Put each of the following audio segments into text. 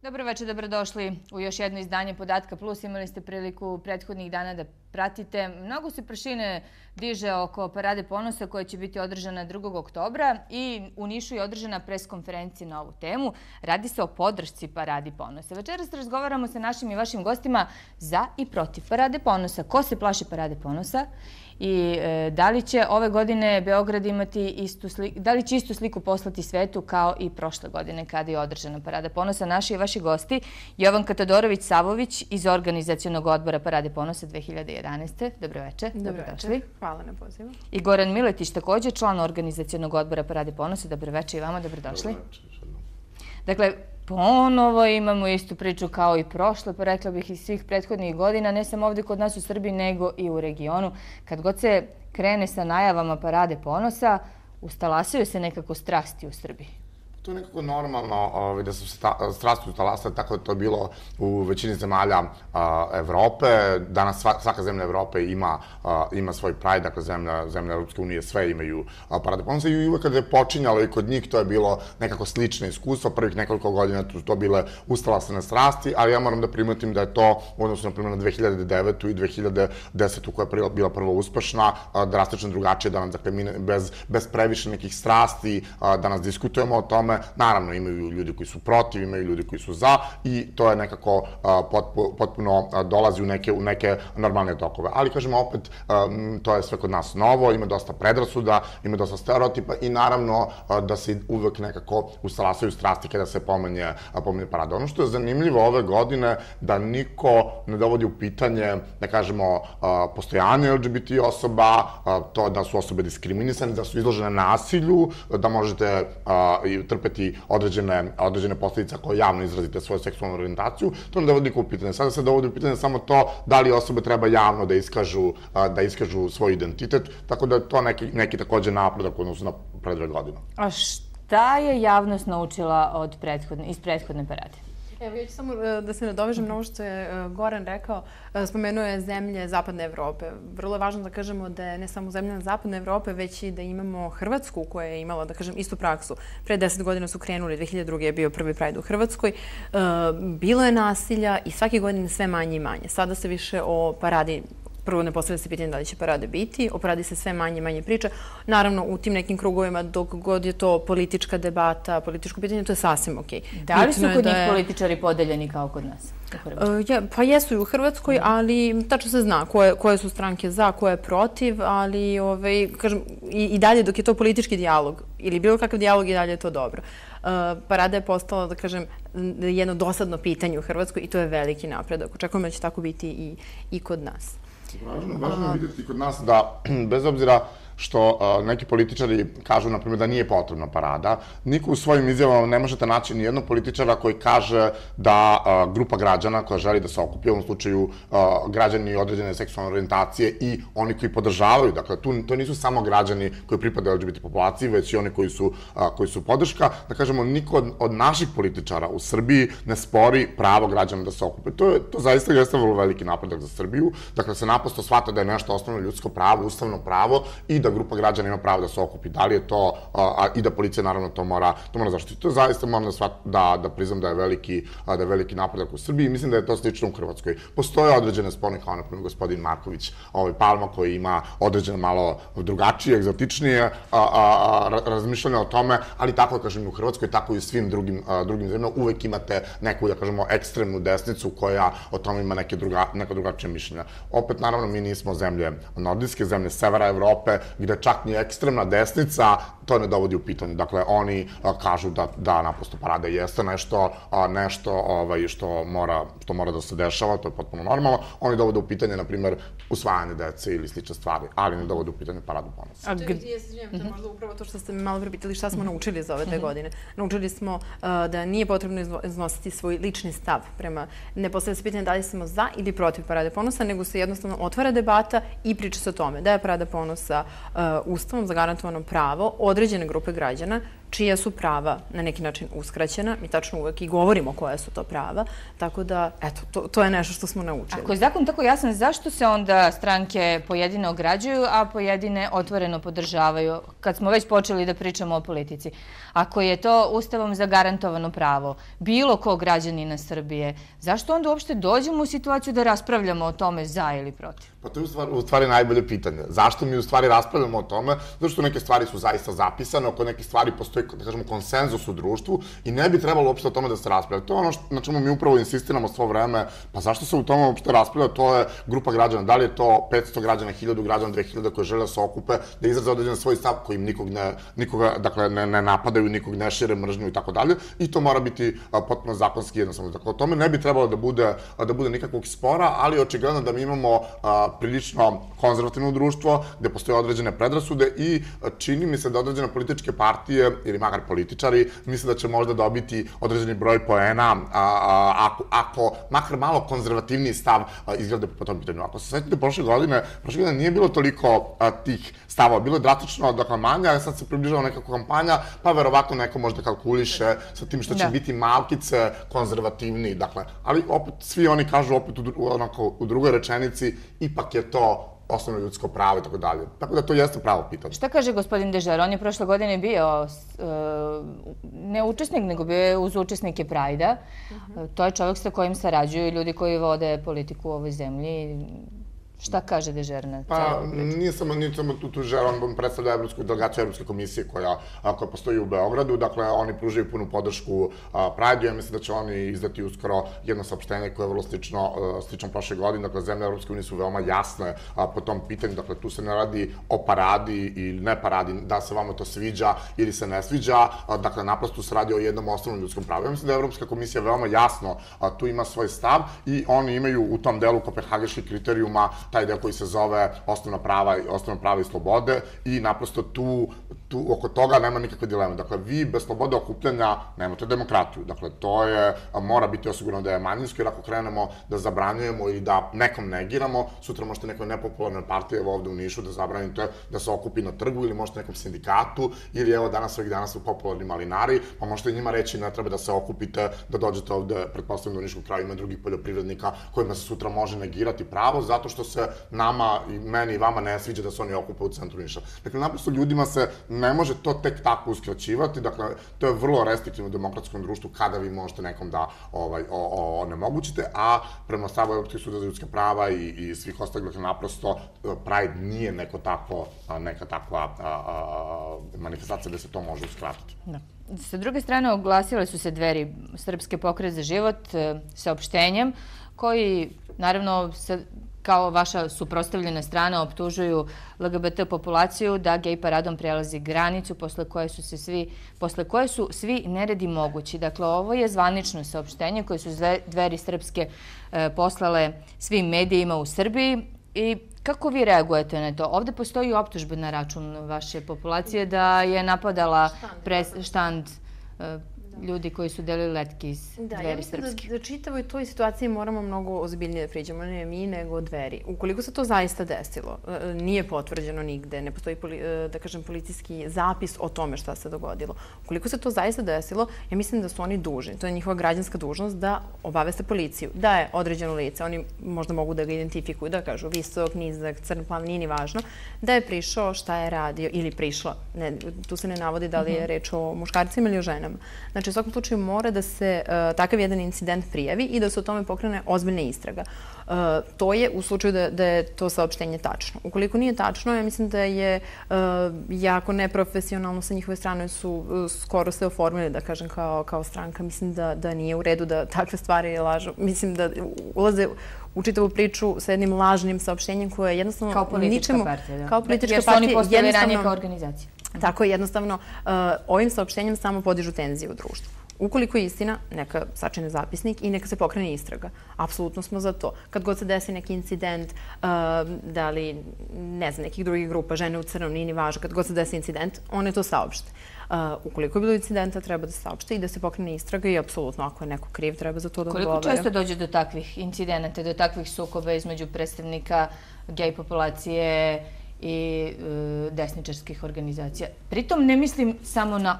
Dobro večer, dobrodošli u još jedno izdanje Podatka Plus. Imali ste priliku prethodnih dana da pratite. Mnogo se prašine diže oko Parade ponosa koja će biti održana 2. oktobra i u Nišu je održana preskonferencija na ovu temu. Radi se o podršci Paradi ponosa. Večeras razgovaramo sa našim i vašim gostima za i protiv Parade ponosa. Ko se plaši Parade ponosa? I da li će ove godine Beograd imati da li će istu sliku poslati svetu kao i prošle godine kada je održana Parada ponosa? Naši i vaši gosti, Jovanka Todorović-Savović iz Organizacionog odbora Parade ponosa 2011. Dobro večer. Dobrodošli. Hvala na pozivu. I Goran Miletić, također član Organizacionog odbora Parade ponosa. Dobro večer i vama, dobrodošli. Dakle, ponovo imamo istu priču kao i prošle, pa rekla bih i svih prethodnih godina, ne samo ovdje kod nas u Srbiji, nego i u regionu. Kad god se krene sa najavama Parade ponosa, ustalasaju se nekako strasti u Srbiji. To je nekako normalno da su se strasti ustalasale, tako da to je bilo u većini zemalja Evrope. Danas svaka zemlja Evrope ima svoj Pride, dakle zemlja Europske unije, sve imaju Parade ponosa i uvek kada je počinjalo i kod njih to je bilo nekako slično iskustvo. Prvih nekoliko godina su to bile ustalasane strasti, ali ja moram da primetim da je to u odnosu na primjer na 2009. i 2010. koja je bila prvo uspešna, drastično drugačije danas, dakle mi bez previše nekih strasti danas diskutujemo o tome. Naravno, imaju ljudi koji su protiv, imaju ljudi koji su za i to je nekako potpuno dolazi u neke normalne tokove. Ali, kažemo, opet, to je sve kod nas novo, ima dosta predrasuda, ima dosta stereotipa i naravno da se uvek nekako ustalasaju strasti kada se pomenje Parada. Ono što je zanimljivo ove godine, da niko ne dovodi u pitanje, da kažemo, postojanje LGBT osoba, to da su osobe diskriminisane, da su izložene nasilju, da možete trpeti određene posljedice ako javno izrazite svoju seksualnu orijentaciju, to ne dovodi u pitanje. Sada se dovodi u pitanje samo to da li osobe treba javno da iskažu svoj identitet, tako da je to neki također napredak odnosno na pre 2 godine. A šta je javnost naučila iz prethodne Parade? Evo, ja ću samo da se nadovežem na ovo što je Goran rekao. Spomenuo je zemlje Zapadne Evrope. Vrlo je važno da kažemo da je ne samo zemlja Zapadne Evrope, već i da imamo Hrvatsku koja je imala, da kažem, istu praksu. Pre 10 godina su krenuli, 2002. je bio prvi Pride u Hrvatskoj. Bilo je nasilja i svake godine sve manje i manje. Sada se više o Paradi prvo ne postavlja se pitanje da li će Parade biti, o Paradi se sve manje i manje priča. Naravno, u tim nekim krugovima, dok god je to politička debata, političko pitanje, to je sasvim okej. Da li su kod njih političari podeljeni kao kod nas? Pa jesu i u Hrvatskoj, ali tačno se zna koje su stranke za, koje je protiv, ali kažem, i dalje dok je to politički dijalog ili bilo kakav dijalog i dalje je to dobro. Parada je postala, da kažem, jedno dosadno pitanje u Hrvatskoj i to je veliki napredak. Očekujem da će tako biti i kod nas. Važno je vidjeti kod nas da, bez obzira što neki političari kažu, na primjer, da nije potrebna Parada, niko u svojim izjavama ne možete naći ni jednog političara koji kaže da grupa građana koja želi da se okupi, u ovom slučaju građani određene seksualne orijentacije i oni koji podržavaju, dakle, to nisu samo građani koji pripadaju LGBT populaciji, već i oni koji su podrška, da kažemo, niko od naših političara u Srbiji ne spori pravo građana da se okupe. To zaista jeste vrlo veliki napredak za Srbiju, dakle, se naprosto shvata da je nešto osnovno ljudsko pravo, ustavno pravo i da grupa građana ima pravo da se okupi. Da li je to, i da policija naravno to mora zaštiti. To zaista moram da priznam da je veliki napredak u Srbiji i mislim da je to slično u Hrvatskoj. Postoje određene spone, kao na primjer gospodin Marković Palma, koji ima određene malo drugačije, egzotičnije razmišljanje o tome, ali tako da kažem i u Hrvatskoj, tako i u svim drugim zemljama, uvek imate neku, da kažemo, ekstremnu desnicu koja o tome ima neka drugačija mišljenja. Opet, naravno, mi nismo zemlje nordijske, zemlje severa Evrope, gde čak ni ekstremna desnica to ne dovodi u pitanje. Dakle, oni kažu da naprosto Parada jeste nešto što mora da se dešava, to je potpuno normalno. Oni dovode u pitanje, na primjer, usvajanje dece ili slične stvari, ali ne dovode u pitanje Paradu ponosa. To je možda upravo to što ste me malo prepitali šta smo naučili za ove 2 godine. Naučili smo da nije potrebno iznositi svoj lični stav prema, ne postavlja se pitanje da li smo za ili protiv Parade ponosa, nego se jednostavno otvara debata i priča se o tome da je Parada ponosa Ustavom zagarantovano pravo određene grupe građana čija su prava na neki način uskraćena. Mi tačno uvek i govorimo koja su to prava. Tako da, eto, to je nešto što smo naučili. Ako je zakon tako jasan, zašto se onda stranke pojedine ograđuju, a pojedine otvoreno podržavaju, kad smo već počeli da pričamo o politici? Ako je to Ustavom zagarantovano pravo bilo kog građanina Srbije, zašto onda uopšte dođemo u situaciju da raspravljamo o tome za ili protiv? Pa to je u stvari najbolje pitanje. Zašto mi u stvari raspravljamo o tome? Zato što neke stvari su zaista zapisane, oko nekih stvari postoji, da kažemo, konsenzus u društvu i ne bi trebalo uopšte o tome da se raspravlja. To je ono na čemu mi upravo insistiramo svo vreme. Pa zašto se u tome uopšte raspravlja? To je grupa građana. Da li je to 500 građana, 1000 građana, 2000 koji žele da se okupe, da izraze određen svoj stav koji im nikoga dakle, ne napadaju, nikog ne šire mržnju i tako dalje. I to mora biti potpuno zakonski jednostavno. Dakle, o tome ne bi trebalo da bude nikakvog spora, ali očigledno da mi imamo prilično konzervativno društvo, gde postoje određene predrasude i čini mi se da određene političke partije, ili makar političari, misle da će možda dobiti određeni broj poena ako makar malo konzervativniji stav izgleda po tom pitanju. Ako se sećate prošle godine nije bilo toliko tih stavova, bilo je drastično manje, a sad se približava nekako kampanja, pa verovatno neko možda kalkuliše sa tim što će biti malkice konzervativniji, dakle, ali opet svi oni kažu opet u drugoj rečenici, ipak je to osnovno ljudsko pravo i tako dalje. Tako da to jeste pravo pitanje. Šta kaže gospodin Dežer? On je prošle godine bio ne učesnik, nego bio je uz učesnike Prajda. To je čovjek sa kojim sarađuju i ljudi koji vode politiku u ovoj zemlji. Šta kaže Dežer na celu priču? Nije samo tu Dežer, on predstavlja Evropsku delegaciju Evropske komisije koja postoji u Beogradu. Dakle, oni pružaju punu podršku Prajdu. Ja mislim da će oni izdati uskoro jedno saopštenje koje je vrlo slično prošle godine. Dakle, zemlje Evropske unije su veoma jasne po tom pitanju. Dakle, tu se ne radi o paradi ili ne paradi, da se vama to sviđa ili se ne sviđa. Dakle, naprosto se radi o jednom osnovnom ljudskom pravu. Ja mislim da Evropska komisija veoma jasno tu ima svoj stav i oni imaju u tom delu kopenhagenskih kriterijuma taj deo koji se zove osnovna prava i slobode i naprosto tu oko toga nema nikakve dileme. Dakle, vi bez slobode okupljanja nemate demokratiju. Dakle, mora biti osigurano da je manjinsko, jer ako krenemo da zabranjujemo ili da nekom negiramo, sutra možete nekoj nepopularnoj partiji, evo ovde u Nišu, da zabranite da se okupi na trgu ili možete nekom sindikatu ili evo ovih dana su popularni malinari, pa možete njima reći ne treba da se okupite, da dođete ovde, pretpostavljam da u Niškom kraju ima drugih poljoprivrednika kojima se sutra može negirati pravo, zato što se nama, i meni i vama ne sviđa da se oni okupe u centru Niša. Dakle, naprosto ljudima se ne može to tek tako uskraćivati, dakle, to je vrlo restriktivno u demokratskom društvu kada vi možete nekom da onemogućite, a prema stavu Evropskog suda za ljudska prava i svih ostalih, dakle, naprosto Pride nije neka takva manifestacija da se to može uskratiti. Da. Sa druge strane, oglasile su se Dveri, Srpski pokret za život, saopštenjem koji, naravno, kao vaša suprotstavljena strana optužuju LGBT populaciju da gej paradom prelazi granicu posle koje su svi neredi mogući. Dakle, ovo je zvanično saopštenje koje su Dveri srpske poslale svim medijima u Srbiji. I kako vi reagujete na to? Ovde postoji optužbe na račun vaše populacije da je napadala štand ljudi koji su delili letke iz Dveri srpske. Ja mislim da čitavoj toj situaciji moramo mnogo ozbiljnije da priđemo, ne mi nego Dveri. Ukoliko se to zaista desilo, nije potvrđeno nigde, ne postoji, da kažem, policijski zapis o tome šta se dogodilo. Ukoliko se to zaista desilo, ja mislim da su oni dužni, to je njihova građanska dužnost, da obaveste policiju, da je određeno lice, oni možda mogu da ga identifikuju, da kažu visok, nizak, crn, plav, nije ni važno, da je prišao, šta je radio ili prišla. Tu se ne navodi da li je reč o muškarcima ili o ženama. Znači, u svakom slučaju mora da se takav jedan incident prijavi i da se o tome pokrene ozbiljna istraga. To je u slučaju da je to saopštenje tačno. Ukoliko nije tačno, ja mislim da je jako neprofesionalno sa njihove strane su skoro se oformili, da kažem, kao stranka. Mislim da nije u redu da takve stvari lažu. Mislim da ulaze u čitavu priču sa jednim lažnim saopštenjem koje je jednostavno kao politička partija, da. Kao politička partija. Jer su oni postali ranije kao organizacija. Tako je, jednostavno, ovim saopštenjem samo podižu tenziju u društvu. Ukoliko je istina, neka sačine zapisnik i neka se pokrene istraga. Apsolutno smo za to. Kad god se desi neki incident, da li, ne znam, nekih drugih grupa, žene u crnom, nije ni važno, kad god se desi incident, one to saopšte. Ukoliko je bilo incidenta, treba da se saopšte i da se pokrene istraga i apsolutno, ako je neko kriv, treba za to da odgovara. Koliko često dođe do takvih incidenata, do takvih sukoba između predstavnika gej populacije i desničarskih organizacija? Pritom ne mislim samo na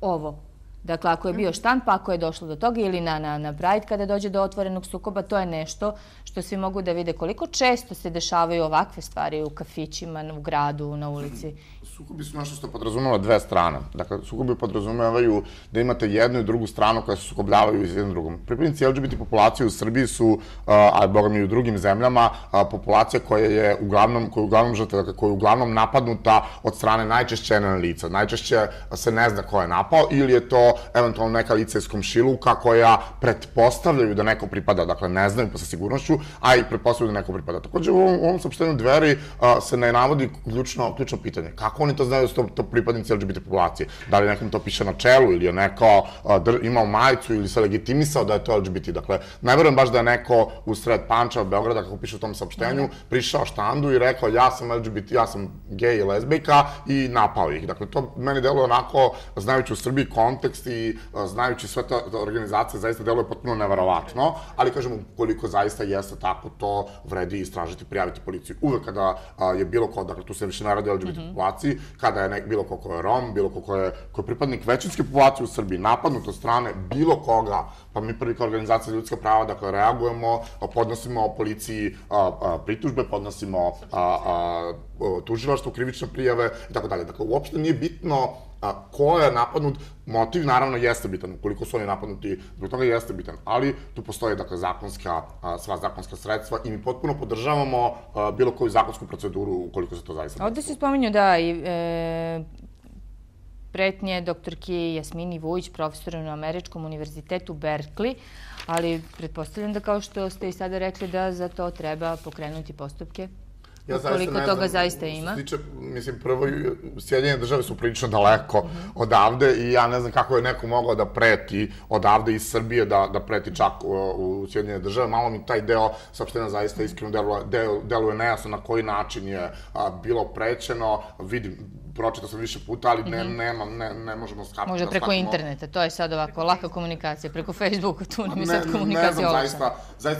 ovo. Dakle, ako je bio štamp, ako je došlo do toga ili na Pride kada dođe do otvorenog sukoba, to je nešto što svi mogu da vide koliko često se dešavaju ovakve stvari u kafićima, u gradu, na ulici. Sukobi su nešto što podrazumeva dve strane. Dakle, sukobi podrazumevaju da imate jednu i drugu stranu koja se sukobljavaju iz jednom drugom. Pripadnici LGBT populacije u Srbiji su, a boga mi i u drugim zemljama, populacija koja je uglavnom žrtva, dakle, koja je uglavnom napadnuta od strane najčešće NN lica. Najčešće se ne zna ko je napao ili je to eventualno neka lica iz komšiluka koja pretpostavljaju da neko pripada, dakle ne znaju pa sa sigurnošću, a i pretpostavljaju da neko pripada. Također u ovom saopštenju Dveri se ne navodi ključno pitanje. Kako oni to znaju da su to pripadnici LGBT populacije? Da li nekom to piše na čelu ili je neko imao majicu ili se legitimisao da je to LGBT? Dakle, ne verujem baš da je neko u sred Pančeva, Beograda, kako piše u tom saopštenju, prišao štandu i rekao ja sam LGBT, ja sam gej i lezbijka i napao ih. Dakle, to meni deluje onako, znajući u Srbiji kontekst i znajući sve te organizacije, zaista deluje potpuno neverovatno, ali kažemo, koliko zaista jeste tako, to vredi istražiti, prijaviti policiju. Uvek kada je bilo ko, dakle, tu se više ne radi o LGBT populaciji, kada je bilo ko je Rom, bilo ko je pripadnik većinske populacije u Srbiji, napadnut od strane bilo koga, pa mi prvi kao organizacija za ljudska prava, dakle, reagujemo, podnosimo policiji pritužbe, podnosimo tužilaštvo, krivične prijave i tako dalje. Dakle, uopšte nije bitno ko je napadnut, motiv naravno jeste bitan, ukoliko su oni napadnuti, zbog toga jeste bitan, ali tu postoje, dakle, sva zakonska sredstva i mi potpuno podržavamo bilo koju zakonsku proceduru ukoliko se to zaista... Ovde se spominju da i pretnje doktorki Jasmini Vujić, profesoru na Američkom univerzitetu Berkeley, ali pretpostavljam da kao što ste i sada rekli da za to treba pokrenuti postupke. Koliko toga zaista ima? Mislim, prvo, Sjedinjene države su prilično daleko odavde i ja ne znam kako je neko mogao da preti odavde iz Srbije, da preti čak u Sjedinjene države. Malo mi taj deo saopštenja zaista iskreno deluje nejasno na koji način je bilo prećeno. Vidim, pročitao sam više puta, ali ne možemo skapiti. Može preko interneta, to je sad ovako laka komunikacija, preko Facebooka, tu nam je sad komunikacija olakšana.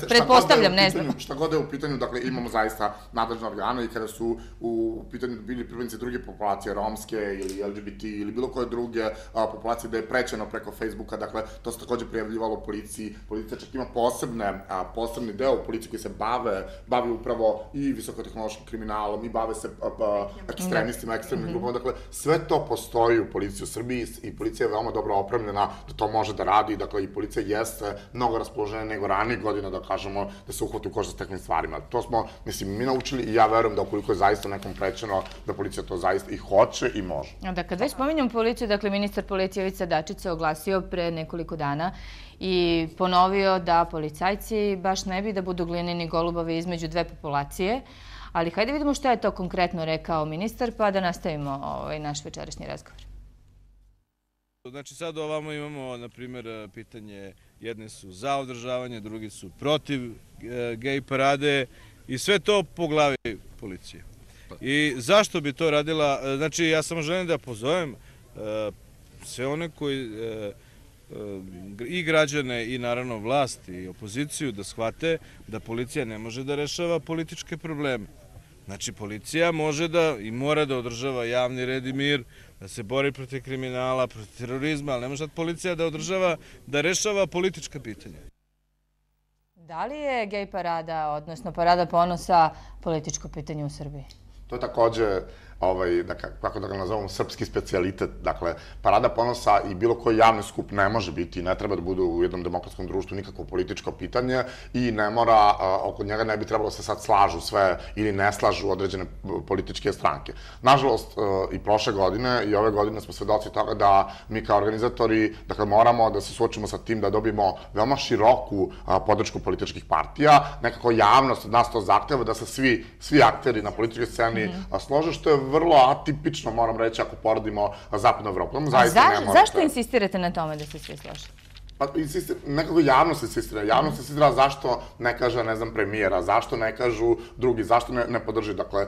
Pretpostavljam, ne znam. Šta god je u pitanju, dakle, imamo zaista nadležne organe i kada su u pitanju bili pripadnici druge populacije, romske ili LGBT ili bilo koje druge populacije da je prećeno preko Facebooka, dakle, to se takođe prijavljivalo policiji. Policija čak ima posebni deo policije koji se bavi upravo i visokotehnološkim kriminalom i bave se ekstremistima, ekstremnim grupama. Dakle, sve to postoji u policiji u Srbiji i policija je veoma dobro opremljena da to može da radi. Dakle, i policija jeste mnogo raspoloženja nego ranije godina, da kažemo, da se uhvati u koš sa takvim stvarima. To smo, mislim, mi naučili i ja verujem da ukoliko je zaista nekom prećeno, da policija to zaista i hoće i može. Da, kad već spominjam policiju, dakle, ministar policije Ivica Dačić se oglasio pre nekoliko dana i ponovio da policajci baš ne bi da budu glineni golubovi između dve populacije. Ali hajde vidimo šta je to konkretno rekao ministar, pa da nastavimo naš večerašnji razgovor. Znači sad ovamo imamo, na primjer, pitanje, jedni su za održavanje, drugi su protiv gej parade i sve to po glavi policije. I zašto bi to radila, znači ja samo želim da pozovem sve one koji i građane i naravno vlast i opoziciju da shvate da policija ne može da rešava političke probleme. Znači, policija može da i mora da održava javni red i mir, da se bori protiv kriminala, protiv terorizma, ali ne može policija da rešava politička pitanja. Da li je gej parada, odnosno parada ponosa, političko pitanje u Srbiji? To je takođe, kako da ga nazovemo, srpski specijalitet. Dakle, parada ponosa i bilo koji javni skup ne može biti, ne treba da bude u jednom demokratskom društvu nikakvo političko pitanje i ne mora, oko njega ne bi trebalo se sad slažu sve ili ne slažu određene političke stranke. Nažalost, i prošle godine i ove godine smo svedoci toga da mi kao organizatori, dakle, moramo da se suočimo sa tim da dobijemo veoma široku podršku političkih partija. Nekako javnost od nas to zahteva da se svi akteri na političkoj sceni slože, što je vrlo atipično, moram reći, ako poredimo Zapadnu Evropu. Zašto insistirate na tome da se svi slože? Nekako javnost insistira. Javnost insistira zašto ne kaže, ne znam, premijera, zašto ne kažu drugi, zašto ne podrži. Dakle,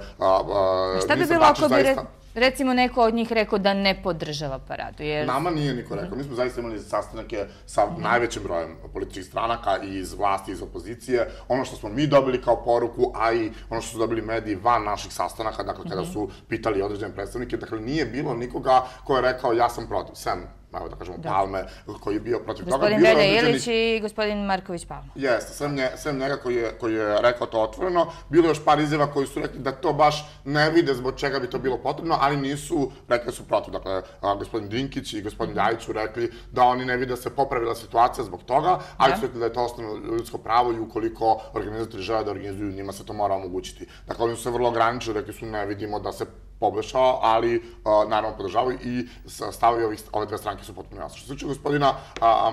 šta bi bilo ako bi, recimo, neko od njih rekao da ne podržava paradu? Nama nije niko rekao. Mi smo zaista imali sastanake sa najvećim brojem političkih stranaka i iz vlasti i iz opozicije. Ono što smo mi dobili kao poruku, a i ono što su dobili mediji van naših sastanaka, dakle, kada su pitali određene predstavnike, dakle, nije bilo nikoga ko je rekao ja sam protiv, sem da kažemo, Palme, koji je bio protiv toga. Gospodin Velja Ilić i gospodin Marković Palma. Jeste, sem njega koji je rekao to otvoreno. Bilo je još par izjava koji su rekli da to baš ne vide zbog čega bi to bilo potrebno, ali nisu, rekli su protiv. Dakle, gospodin Dinkić i gospodin Ljajić su rekli da oni ne vide da se popravila situacija zbog toga, ali su rekli da je to osnovno ljudsko pravo i ukoliko organizatori žele da organizuju, njima se to mora omogućiti. Dakle, oni su se vrlo ograničili, rekli su ne vidimo da se poboljšao, ali naravno podržavaju i stavovi ove dve stranke su potpuno jasni. Što se tiče gospodina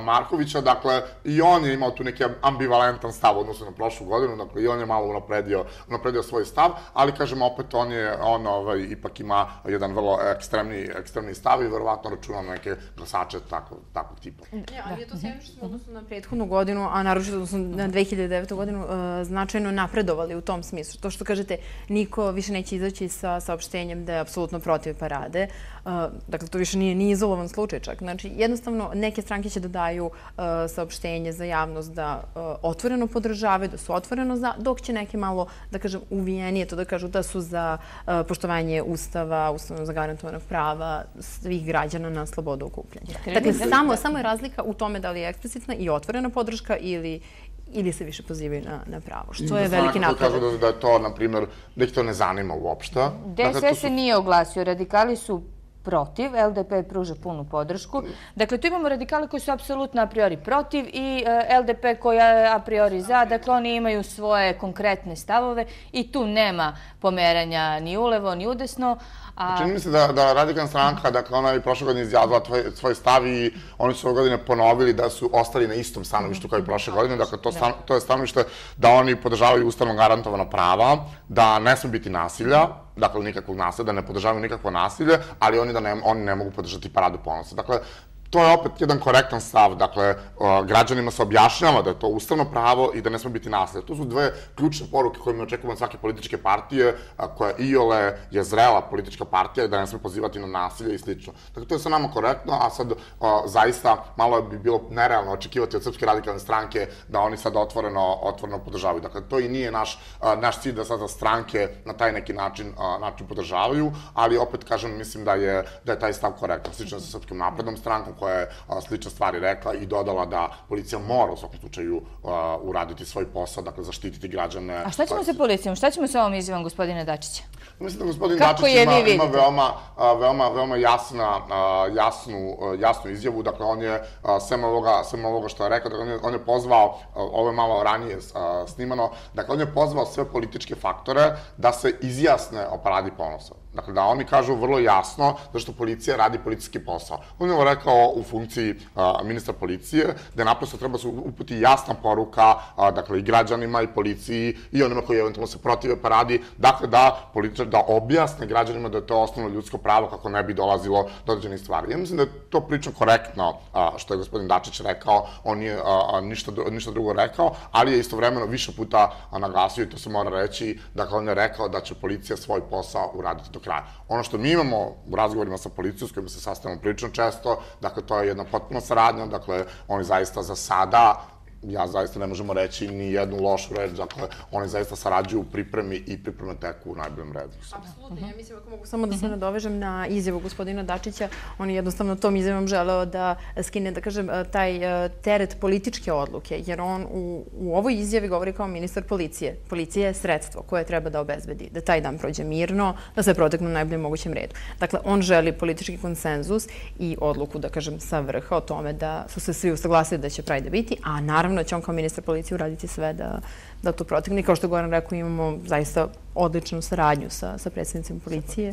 Markovića, dakle, i on je imao tu neki ambivalentan stav odnosno na prošlu godinu, dakle, i on je malo unapredio svoj stav, ali, kažem, opet on ipak ima jedan vrlo ekstremni stav i verovatno računa na neke glasače takvog tipa. Ali je to sve što smo odnosno na prethodnu godinu, a naročito odnosno na 2009. godinu, značajno napredovali u tom smislu. To što kažete, niko više neće izaći sa saopštenjem da je apsolutno protiv parade. Dakle, to više nije ni izolovan slučaj čak. Znači, jednostavno, neke stranke će da daju saopštenje za javnost da otvoreno podržavaju, da su otvoreno za, dok će neke malo, da kažem, uvijenije to da kažu da su za poštovanje Ustava, ustavno zagarantovana prava svih građana na slobodu okupljanja. Dakle, samo je razlika u tome da li je eksplicitna i otvorena podrška ili se više pozivaju na pravo, što je veliki napredak. Kažu da je to, na primjer, da ih to ne zanima uopšte. DSS se nije oglasio, radikali su protiv, LDP pruža punu podršku. Dakle, tu imamo radikale koji su apsolutno a priori protiv i LDP koja je a priori za. Dakle, oni imaju svoje konkretne stavove i tu nema pomeranja ni ulevo, ni udesno. Čini mi se da radikalna stranka, dakle, ona je prošle godine izjavila svoj stav i oni su ove godine ponovili da su ostali na istom stanovištu kao i prošle godine. Dakle, to je stanovište da oni podržavaju ustavno garantovana prava, da ne sme biti nasilja, dakle, nikakvog nasilja, da ne podržavaju nikakvo nasilje, ali oni ne mogu podržati paradu ponosa. Dakle, to je opet jedan korektan stav, dakle, građanima se objašnjava da je to ustavno pravo i da ne sme biti nasilje. To su dve ključne poruke koje mi očekujemo od svake političke partije, koja iole je zrela politička partija i da ne sme pozivati na nasilje i slično. Dakle, to je sve nama korektno, a sad zaista malo bi bilo nerealno očekivati od Srpske radikalne stranke da oni sad otvoreno podržavaju. Dakle, to i nije naš cilj da sada stranke na taj neki način podržavaju, ali opet, kažem, mislim da je taj stav korektan. Slično sa Srpskom naprednom strankom, koja je slične stvari rekla i dodala da policija mora u svakom slučaju uraditi svoj posao, dakle zaštititi građane. A šta ćemo sa policijom? Šta ćemo sa ovom izjavom gospodina Dačića? Mislim da gospodin Dačić ima veoma jasnu izjavu. Dakle, on je, sem ovoga što je rekao, on je pozvao, ovo je malo ranije snimano, dakle, on je pozvao sve političke faktore da se izjasne o paradi ponosa. Dakle, da oni kažu vrlo jasno zašto policija radi policijski posao. On je rekao u funkciji ministra policije da naprosto treba se uputi jasna poruka, dakle, i građanima i policiji i onima koji eventualno se protive paradi, dakle, da objasne građanima da je to osnovno ljudsko pravo kako ne bi dolazilo do određenih stvari. Ja mislim da je to prilično korektno što je gospodin Dačić rekao, on nije ništa drugo rekao, ali je istovremeno više puta naglasio i to se mora reći, dakle, on je rekao da će policija svoj posao uraditi do kraja. Ono što mi imamo u razgovorima sa policijom, s kojima se sastavimo prilično često, dakle, to je jedna potpuna saradnja, dakle, oni zaista za sada, zaista ne možemo reći ni jednu lošu reč, dakle, oni zaista sarađuju u pripremi i pripreme teku u najboljem redu. Apsolutno, ja mislim, ako mogu samo da se nadovežem na izjavu gospodina Dačića, on je jednostavno tom izjavom želeo da skine, da kažem, taj teret političke odluke, jer on u ovoj izjavi govori kao ministar policije. Policija je sredstvo koje treba da obezbedi, da taj dan prođe mirno, da se protekne u najboljem mogućem redu. Dakle, on želi politički konsenzus i odluku, da kažem, sa vrha o tome da su se svi usaglasili da će Prajda biti, a naravno da će on kao ministar policije uraditi sve da to protekne. I kao što je Goran rekao, imamo zaista odličnu saradnju sa predsjednicima policije.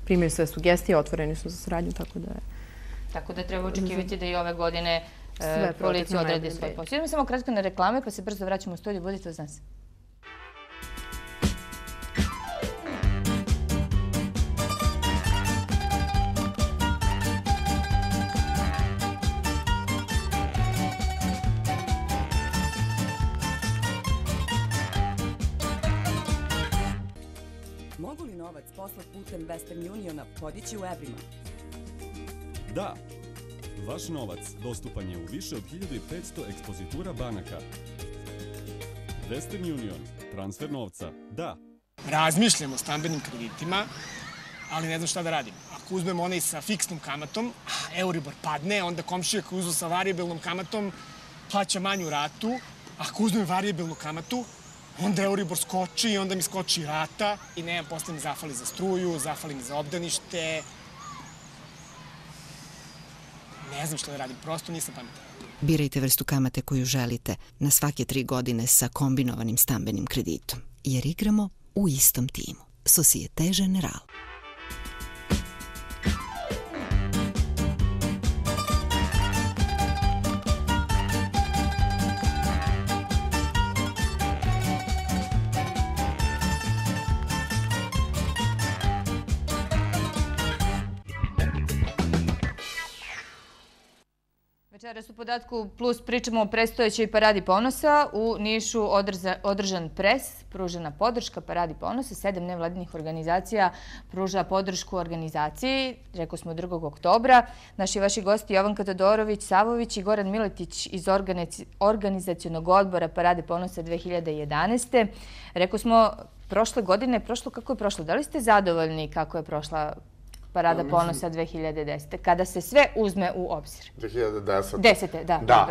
Primaju sve sugestije, otvoreni su za saradnju, tako da je... Tako da treba očekivati da i ove godine policija odradi svoj posao. Idemo samo kratko na reklame, pa se brzo vraćamo u studiju. Budite uz nas. Mogu li novac poslat putem Western Uniona podići u evrima? Da. Vaš novac dostupan je u više od 1500 ekspozitura banaka. Western Union. Transfer novca. Da. Razmišljam o stambenim kreditima, ali ne znam šta da radim. ako uzmemo onaj sa fiksnom kamatom, a Euribor padne, onda komšija koji uzme sa variabilnom kamatom plaća manju ratu, a ako uzmem variabilnu kamatu, onda Euribor skoči i onda mi skoči rata i nemam, posle mi zafali za struju, zafali mi za obdanište. Ne znam što da radim, prosto nisam pametan. Birajte vrstu kamate koju želite na svake 3 godine sa kombinovanim stambenim kreditom, jer igramo u istom timu. Societe Generale. Večeras u Podatku Plus pričamo o predstojećoj Paradi ponosa. U Nišu održan pres, pružena podrška Paradi ponosa. 7 nevladinih organizacija pruža podršku organizaciji. Rekao smo 2. oktobra. Naši vaši gosti Jovanka Todorović-Savović i Goran Miletić iz organizacionog odbora Parade ponosa 2011. Rekao smo prošle godine, kako je prošlo? Da li ste zadovoljni kako je prošla Parada ponosa 2010. Kada se sve uzme u obzir. 2010. 10. Da. Da.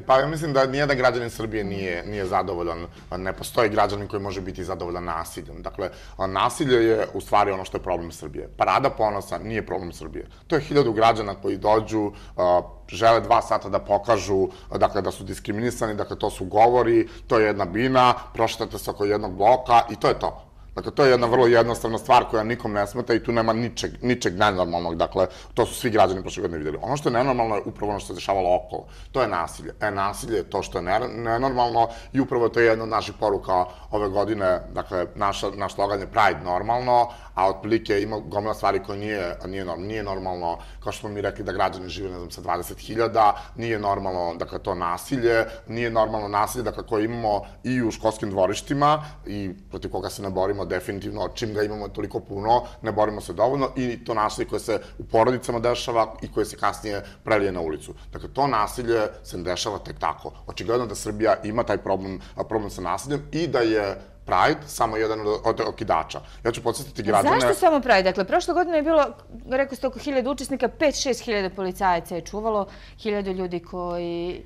Pa ja mislim da nijedan građanin Srbije nije zadovoljan. Ne postoji građanin koji može biti zadovoljan nasiljem. Dakle, nasilje je u stvari ono što je problem Srbije. Parada ponosa nije problem Srbije. To je 1000 građana koji dođu, žele 2 sata da pokažu da su diskriminisani, dakle to su govori, to je jedna bina, prošetate se oko jednog bloka i to je to. Dakle, to je jedna vrlo jednostavna stvar koja nikom ne smeta i tu nema ničeg nenormalnog. Dakle, to su svi građani prošle godine vidjeli. Ono što je nenormalno je upravo ono što se dešavalo okolo. To je nasilje. Nasilje je to što je nenormalno i upravo to je jedna od naših poruka ove godine. Dakle, naš slogan je Pride normalno, a otprilike ima gomila stvari koje nije normalno. Kao što smo mi rekli da građani žive, ne znam, sa 20.000, nije normalno, dakle, to nasilje, nije normalno nasilje, dakle, koje imamo i u školskim dvorištima i protiv koga se ne borimo definitivno, čim ga imamo toliko puno, ne borimo se dovoljno i to nasilje koje se u porodicama dešava i koje se kasnije prelije na ulicu. Dakle, to nasilje se ne dešava tek tako. Očigledno da Srbija ima taj problem sa nasiljem i da je Pride samo jedan od okidača. Ja ću podsjetiti građane... Zašto samo Pride? Dakle, prošle godine je bilo, rekao ste, oko 1000 učesnika, 5-6 hiljada policajaca je čuvalo, 1000 ljudi koji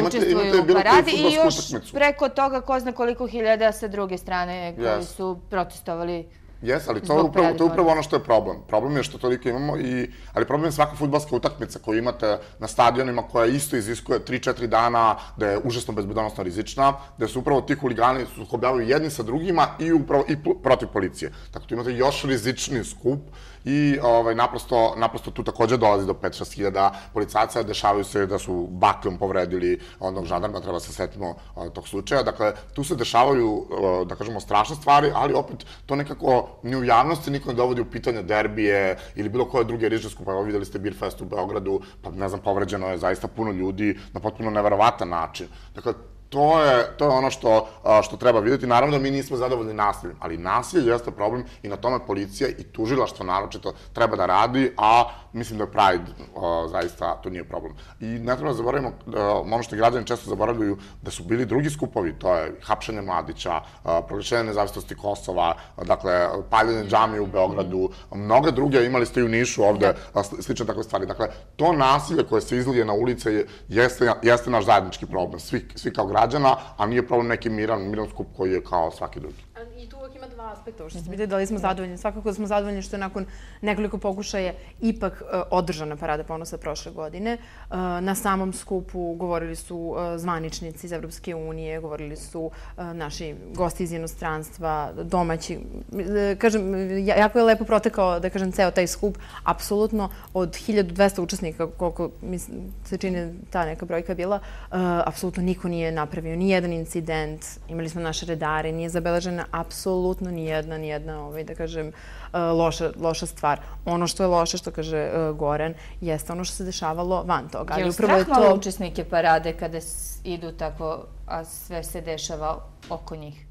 učestvuju u paradi i još preko toga ko zna koliko hiljada sa druge strane koji su protestovali. Jes, ali to je upravo ono što je problem. Problem je što toliko imamo, ali problem je svaka fudbalska utakmica koju imate na stadionima koja isto iziskuje 3-4 dana, da je užasno bezbedonosno rizična, da su upravo ti huligani sukobljavaju jedni sa drugima i protiv policije. Tako tu imate još rizičniji skup i naprosto tu takođe dolazi do 5-6 hiljada policajaca, dešavaju se da su bakljom povredili onog žandarma, treba se setimo tog slučaja. Dakle, tu se dešavaju, da kažemo, strašne stvari, ali opet to nekako ni u javnosti niko ne dovodi u pitanje derbije ili bilo koje druge rizične skupove. Evo videli ste Beer Fest u Beogradu, pa ne znam, povređeno je zaista puno ljudi na potpuno neverovatan način. Dakle, to je ono što treba vidjeti. Naravno da mi nismo zadovoljni nasiljem, ali nasilje jeste problem i na tome policija i tužilaštvo naročito treba da radi, a mislim da Pride zaista to nije problem. I ne treba da zaboravimo, ono što građani često zaboravljaju, da su bili drugi skupovi, to je hapšenje Mladića, proglašenje nezavisnosti Kosova, dakle, paljenje džamije u Beogradu, mnoge druge, imali ste i u Nišu ovde slične takve stvari. Dakle, to nasilje koje se izlije na ulice jeste naš zajednički problem, svi kao građana, a nije problem neki miran skup koji je kao svaki drugi. I tu uvijek ima 2 aspekta, što se pitaju da li smo zadovoljni. Svakako da smo zadovoljni što je nakon nekoliko pokušaja ipak održana Parada ponosa prošle godine. Na samom skupu govorili su zvaničnici iz Evropske unije, govorili su naši gosti iz inostranstva, domaći. Kažem, jako je lepo protekao, da kažem, ceo taj skup. Apsolutno od 1200 učesnika, koliko se čini ta neka brojka bila, apsolutno niko nije napravio ni jedan incident. Imali smo naše redare, nije zabeležena apsolutno nijedna, da kažem, loša stvar. Ono što je loše, što kaže Goran, jeste ono što se dešavalo van toga. Je li strah malo učesnike parade kada idu tako, a sve se dešava oko njih?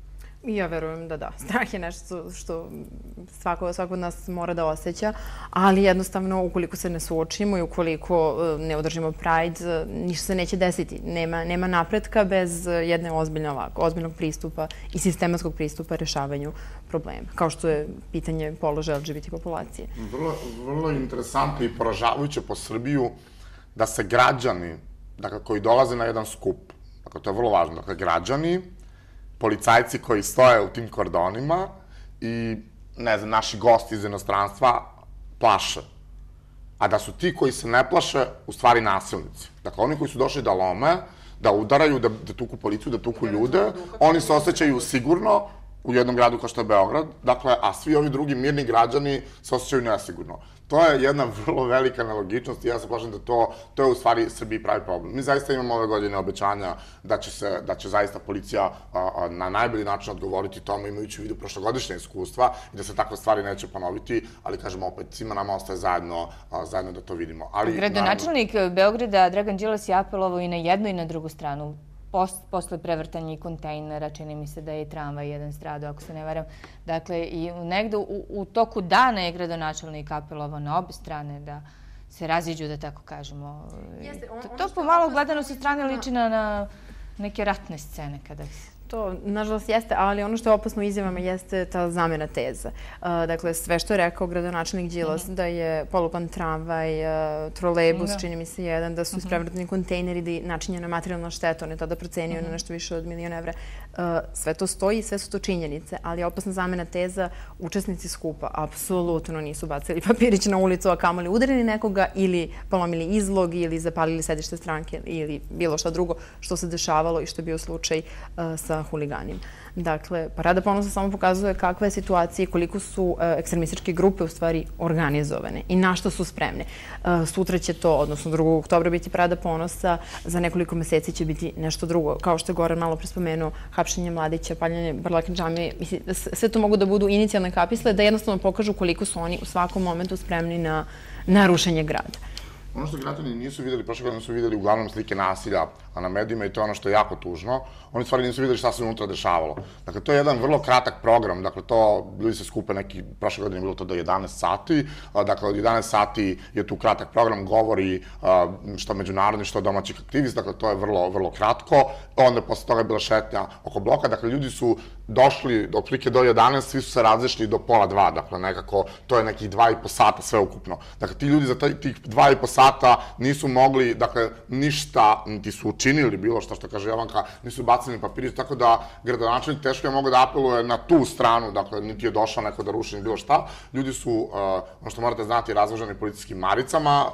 Ja verujem da da. Strah je nešto što svako od nas mora da osjeća, ali jednostavno ukoliko se ne suočimo i ukoliko ne održimo Pride, ništa se neće desiti. Nema napretka bez jedne ozbiljnog pristupa i sistematskog pristupa rešavanju problema, kao što je pitanje položaja LGBT populacije. Vrlo interesantno i poražavajuće po Srbiju da se građani, dakle, koji dolaze na jedan skup, dakle, to je vrlo važno, dakle, građani, policajci koji stoje u tim kordonima i, ne znam, naši gosti iz inostranstva plaše. A da su ti koji se ne plaše u stvari nasilnici. Dakle, oni koji su došli da lome, da udaraju, da tuku policiju, da tuku ljude, oni se osjećaju sigurno u jednom gradu kao što je Beograd, dakle, a svi ovi drugi mirni građani se osjećaju nesigurno. To je jedna vrlo velika nelogičnost i ja se plašim da to je u stvari Srbiji pravi problem. Mi zaista imamo ove godine obećanja da će zaista policija na najbolji način odgovoriti tome, imajući u vidu prošlogodišnje iskustva i da se takve stvari neće ponoviti, ali kažemo opet, svima nama ostaje zajedno da to vidimo. Gradonačelnik Beograda Dragan Đilas je apelovao i na jednu i na drugu stranu. Posle prevrtanja i kontejnera, čini mi se da je i tramvaj jedan stradao, ako se ne varam. Dakle, i negde u toku dana je gradonačelnik apelovao na obe strane da se raziđu, da tako kažemo. To pomalo gledano sa strane liči na neke ratne scene kada se... To, nažalost, jeste, ali ono što je opasno u izjavama jeste ta zamena teza. Dakle, sve što je rekao gradonačelnik Đilas, da je polupan tramvaj, trolejbus, čini mi se jedan, da su isprevrtani kontejneri, da je načinjena materijalna šteta, on je tada procenio na nešto više od 1.000.000 evra. Sve to stoji, sve su to činjenice, ali je opasna zamena teza, učesnici skupa apsolutno nisu bacili papirić na ulicu, a kamoli udarili nekoga ili polomili izlog ili zapalili sedište stranke ili bilo šta drugo što se dešavalo i što je bio slučaj sa huliganima. Dakle, Parada ponosa samo pokazuje kakva je situacija i koliko su ekstremističke grupe u stvari organizovane i na što su spremne. Sutra će to, odnosno 2. oktobra biti Parada ponosa, za nekoliko meseci će biti nešto drugo. Kao što je Goran malo prespomenuo, hapšenje mladića, paljenje Barlake džamije, sve to mogu da budu inicijalne kapisle, da jednostavno pokažu koliko su oni u svakom momentu spremni na rušenje grada. Ono što građani nisu videli, prošle godine su videli uglavnom slike nasilja na medijima i to je ono što je jako tužno. Oni stvari nisu videli šta se unutra dešavalo. Dakle, to je jedan vrlo kratak program, dakle, to ljudi se skupe neki, prošle godine je bilo to do 11 sati, dakle, od 11 sati je tu kratak program, govori što međunarodni, što domaćih aktivista, dakle, to je vrlo, vrlo kratko. Onda posle toga je bila šetnja oko bloka, dakle, ljudi su došli otprilike do 11, svi su se različili do 1:30, dakle, nekako, to je nekih 2,5 sata sve ukupno. Dakle, ti ljudi za tih 2,5 sata nisu mogli, dakle, ništa, niti su učinili bilo što kaže Jovanka, nisu bacili papirić, tako da gradonačelnik teško je mogao da apeluje na tu stranu, dakle, niti je došao neko da ruši ni bilo šta. Ljudi su, ono što morate znati, razvoženi policijskim maricama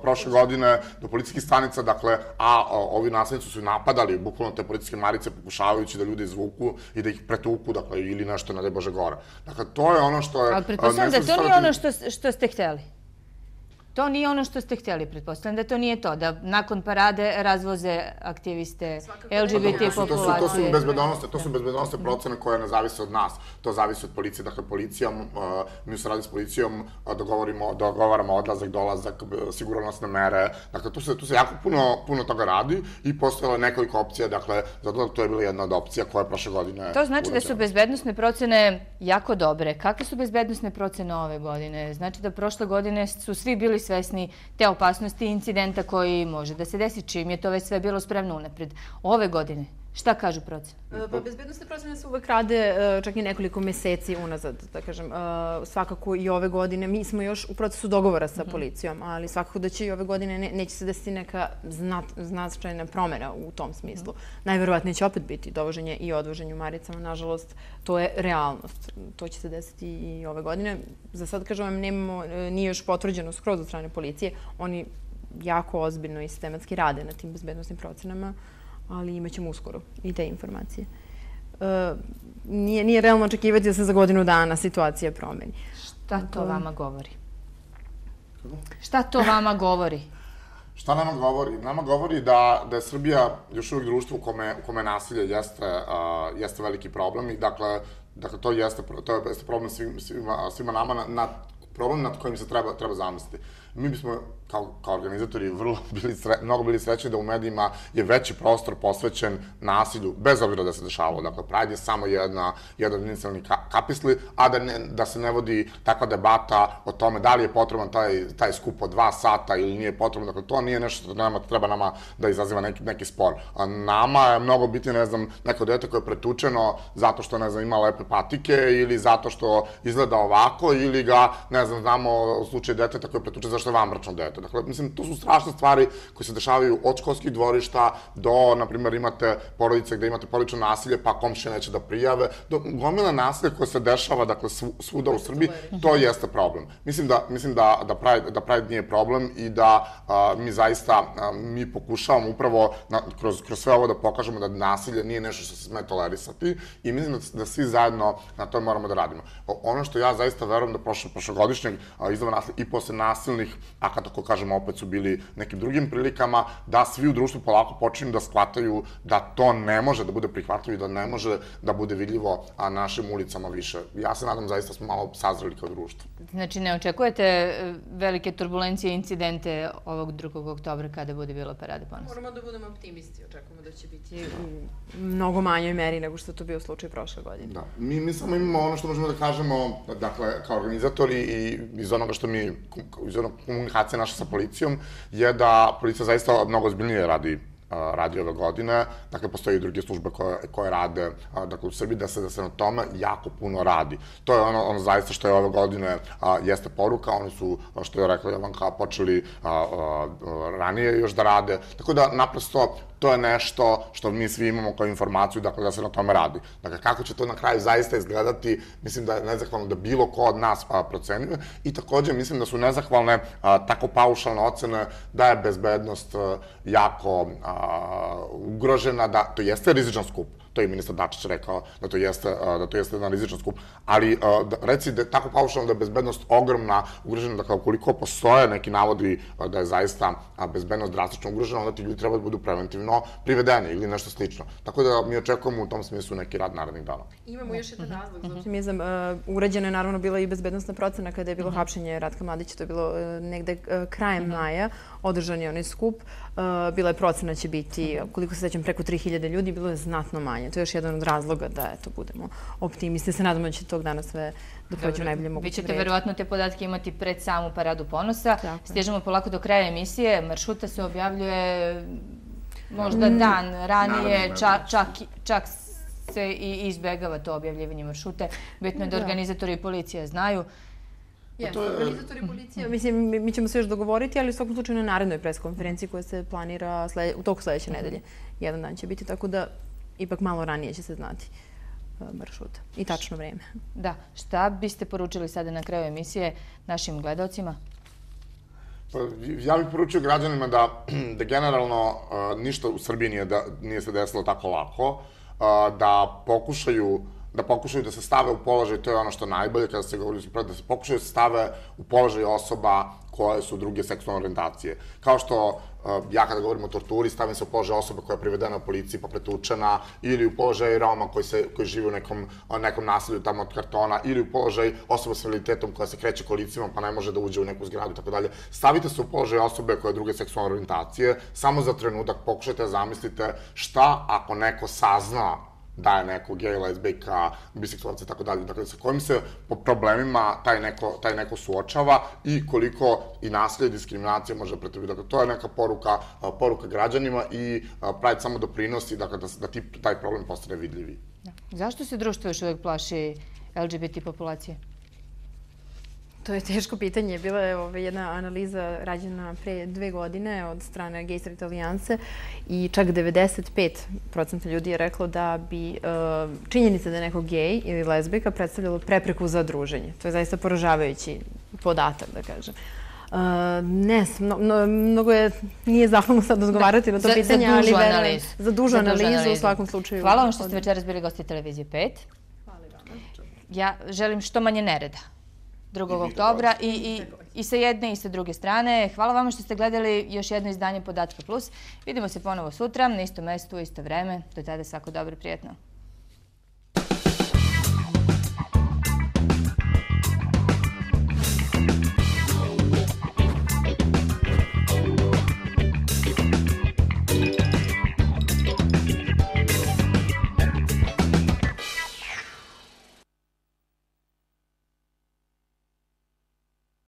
prošle godine do policijskih stanica, dakle, a ovi nasilnici su napadali bukvalno te policijske marice pokušavajući da ljude izvuku i da ih pretuku, dakle, ili nešto, ne daj Bože, gore. Dakle, to je ono što je... Ali pretpostavljam da to nije ono što ste hteli. To nije ono što ste htjeli, pretpostavljam da to nije to, da nakon parade razvoze aktiviste LGBT populacije. To su bezbednostne procene koje ne zavise od nas, to zavisi od policije. Dakle, mi u saradnji s policijom dogovaramo odlazak, dolazak, sigurnosne mere. Dakle, tu se jako puno toga radi i postojalo je nekoliko opcija, dakle, zato to je bila jedna od opcija koja je prošle godine... To znači da su bezbednostne procene jako dobre. Kakve su bezbednostne procene ove godine? Znači da prošle godine su svi bili svesni te opasnosti i incidenta koji može da se desi, čim je to već sve bilo spremno unapred. Ove godine, šta kažu procene? Pa bezbednostne procene se uvek rade čak i nekoliko meseci unazad, da kažem. Svakako i ove godine, mi smo još u procesu dogovora sa policijom, ali svakako da će i ove godine neće se desiti neka značajna promjena u tom smislu. Najverovatnije će opet biti dovoženje i odvoženje u maricama, nažalost, to je realnost. To će se desiti i ove godine. Za sad, kažem vam, nije još potvrđeno skroz od strane policije. Oni jako ozbiljno i sistematski rade na tim bezbednostnim procenama, ali imat ćemo uskoro i te informacije. Nije realno očekivati da se za godinu dana situacija promeni. Šta to vama govori? Šta to vama govori? Šta nama govori? Nama govori da je Srbija još uvijek društvo u kome nasilje jeste veliki problem i dakle to jeste problem svima nama, problem nad kojim se treba zamisliti. mi bismo kao organizatori mnogo bili srećni da u medijima je veći prostor posvećen nasilju, bez obzira da se dešavalo. Dakle, Pride je samo jedan inicijalni kapisli, a da se ne vodi takva debata o tome da li je potreban taj skup od 2 sata ili nije potrebno. Dakle, to nije nešto što treba nama da izaziva neki spor. A nama je mnogo biti, ne znam, neko dete koje je pretučeno zato što, ne znam, ima lepe patike ili zato što izgleda ovako ili ga, ne znam, znamo u slučaju deteta koje je pretučeno zašto je vanbračno dete. Dakle, mislim, to su strašne stvari koje se dešavaju od školskih dvorišta do, na primjer, imate porodice gde imate porodično nasilje, pa komšije neće da prijave, do gomila nasilja koje se dešava, dakle, svuda u Srbiji, to jeste problem. Mislim da Pride nije problem i da mi zaista, mi pokušavamo upravo kroz sve ovo da pokažemo da nasilje nije nešto što se sme tolerisati i mislim da svi zajedno na to moramo da radimo. Ono što ja zaista verujem da prošlogodišnjeg izazova nasilja i posle nasilnih akata, ko kažemo, opet su bili nekim drugim prilikama, da svi u društvu polako počinju da shvataju da to ne može da bude prihvatljivo i da ne može da bude vidljivo našim ulicama više. Ja se nadam zaista smo malo sazreli kao društvo. Znači, ne očekujete velike turbulencije i incidente ovog 2. oktobra kada bude bila Parada ponosa? Moramo da budemo optimisti, očekujemo da će biti u mnogo manjoj meri nego što je to bio slučaj prošle godine. Da, mi samo imamo ono što možemo da kažemo, dakle, kao organizatori i iz onoga što mi, iz onog komunikacije naša sa policijom, je da policija zaista mnogo ozbiljnije radi ove godine. Dakle, postoje i druge službe koje rade u Srbiji, da se na tome jako puno radi. To je ono zaista što je ove godine jeste poruka. Oni su, što je rekla Jovanka, počeli ranije još da rade. Tako da, naprosto, to je nešto što mi svi imamo kao informaciju, dakle, da se na tome radi. Dakle, kako će to na kraju zaista izgledati, mislim da je nezahvalno da bilo ko od nas procenjuje i takođe mislim da su nezahvalne tako paušalne ocene da je bezbednost jako ugrožena, da to jeste rizičan skup. To je i ministar Dačić rekao da to jeste jedan rizičan skup, ali reci da je tako paušalno da je bezbednost ogromna, ugrožena, dakle, ukoliko postoje neki navodi da je zaista bezbednost drastično ugrožena, onda ti ljudi treba da budu preventivno privedeni ili nešto slično. Tako da mi očekujemo u tom smislu neki rad narednih dana. Imamo još jedan razlog za optimizam. Urađena je naravno bila i bezbednostna procena kada je bilo hapšenje Ratka Mladića, to je bilo negde krajem maja, održan je onaj skup. Bila je procena će biti, koliko se sećam, preko 3000 ljudi, bilo je znatno manje. To je još jedan od razloga da, eto, budemo optimisti. Se nadamo da će tog dana sve da prođe u najbolje moguće vreme. Vi ćete verovatno te podatke imati pred samu Paradu ponosa. Stižemo polako do kraja emisije. Maršruta se objavljuje možda dan ranije, čak se i izbegava to objavljivanje maršrute. Bitno je da organizatori i policija znaju. Jeste, organizatori policije, mislim, mi ćemo se još dogovoriti, ali u svakom slučaju na narednoj preskonferenciji koja se planira u toku sledeće nedelje. Jedan dan će biti, tako da ipak malo ranije će se znati maršrut i tačno vreme. Da, šta biste poručili sada na kraju emisije našim gledalcima? Ja bih poručio građanima da generalno ništa u Srbiji nije se desilo tako lako, da pokušaju da se stave u položaj, to je ono što je najbolje kada se govori, da se pokušaju da se stave u položaj osoba koje su druge seksualne orijentacije. Kao što ja kada govorim o torturi, stavim se u položaj osobe koja je privedena u policiji pa pretučena, ili u položaj Roma koji živi u nekom naselju tamo od kartona, ili u položaj osoba s invaliditetom koja se kreće kolicima pa ne može da uđe u neku zgradu i tako dalje. Stavite se u položaj osobe koje je druge seksualne orijentacije, samo za trenutak pokušajte da zamislite šta ako neko sazna da je neko gej, lezbijka, biseksualac i tako dalje. Dakle, sa kojim se problemima taj neko suočava i koliko i nasilje i diskriminacija može pretrpiti. Dakle, to je neka poruka građanima i Pride samo doprinosi da taj problem postane vidljiviji. Zašto se društvo još uvek plaši LGBT populacije? To je teško pitanje. Bila je jedna analiza rađena pre 2 godine od strane Gay Straight Alliance i čak 95% ljudi je reklo da bi činjenica da je neko gej ili lezbijka predstavljalo prepreku za druženje. To je zaista poražavajući podatak, da kažem. Mnogo nije zahvalno sad odgovarati na to pitanje, ali za dužu analizu u svakom slučaju. Hvala vam što ste večeras bili gosti televizije 5. Hvala vam. Ja želim što manje nereda 2. oktobra i sa jedne i sa druge strane. Hvala vama što ste gledali još jedno izdanje Podatka Plus. Vidimo se ponovo sutra, na istom mestu, isto vreme. Do tada svako dobro i prijetno.